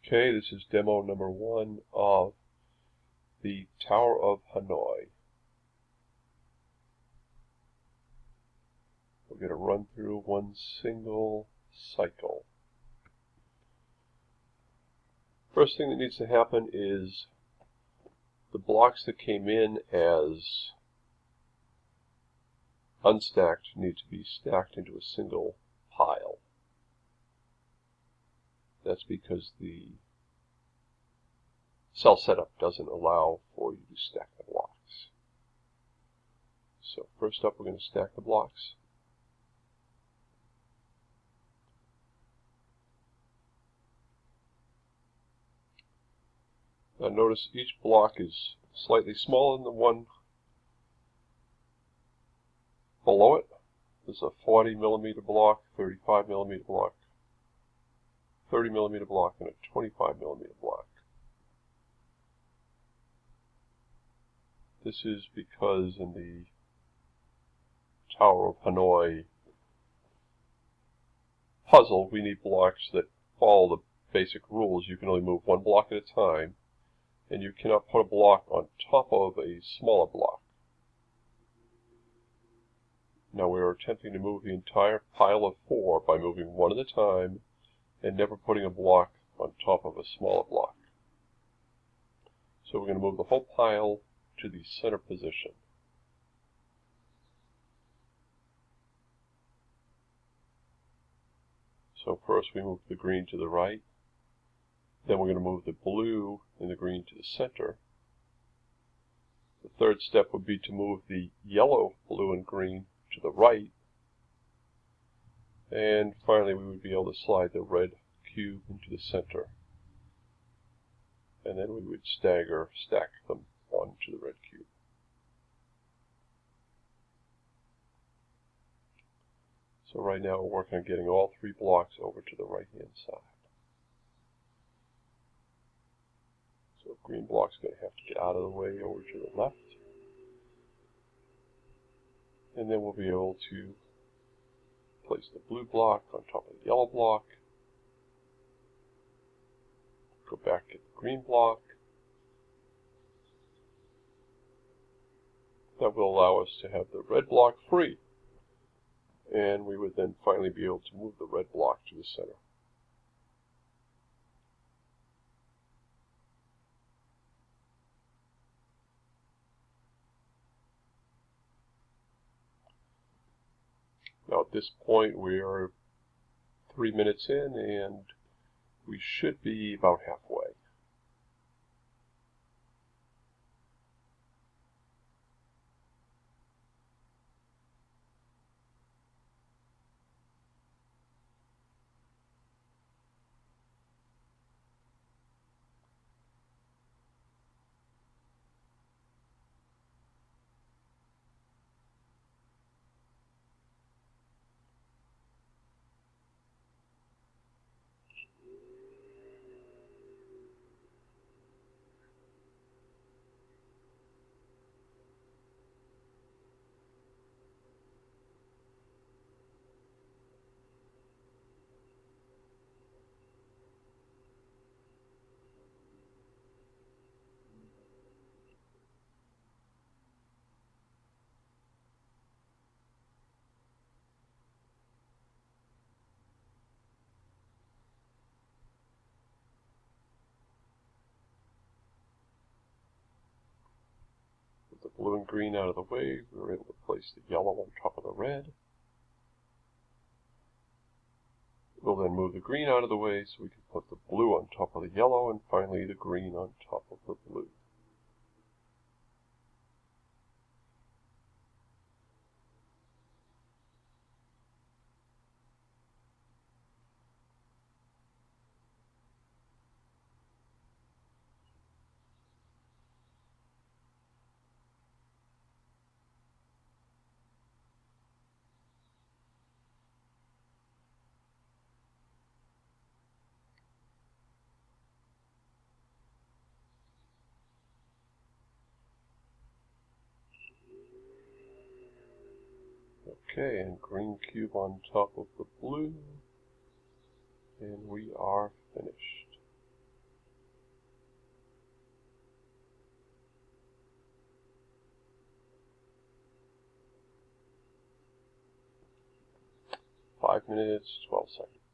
Okay, this is demo number 1 of the Tower of Hanoi. We're going to run through one single cycle. First thing that needs to happen is the blocks that came in as unstacked need to be stacked into a single pile. That's because the cell setup doesn't allow for you to stack the blocks. So first up, we're going to stack the blocks. Now notice each block is slightly smaller than the one below it. There's a 40 millimeter block, 35 millimeter block, 30 millimeter block, and a 25 millimeter block. This is because in the Tower of Hanoi puzzle, we need blocks that follow the basic rules. You can only move one block at a time, and you cannot put a block on top of a smaller block. Now we are attempting to move the entire pile of 4 by moving one at a time and never putting a block on top of a smaller block. So we're going to move the whole pile to the center position. So first we move the green to the right, then we're going to move the blue and the green to the center. The third step would be to move the yellow, blue, and green to the right, and finally we would be able to slide the red cube into the center, and then we would stack them onto the red cube. So right now we're working on getting all 3 blocks over to the right hand side. So green block's going to have to get out of the way over to the left, and then we'll be able to place the blue block on top of the yellow block, go back at the green block. That will allow us to have the red block free, and we would then finally be able to move the red block to the center. Now at this point we are 3 minutes in, and we should be about halfway. With the blue and green out of the way, we were able to place the yellow on top of the red. We'll then move the green out of the way so we can put the blue on top of the yellow, and finally the green on top of the blue. Okay, and green cube on top of the blue, and we are finished. 5 minutes, 12 seconds.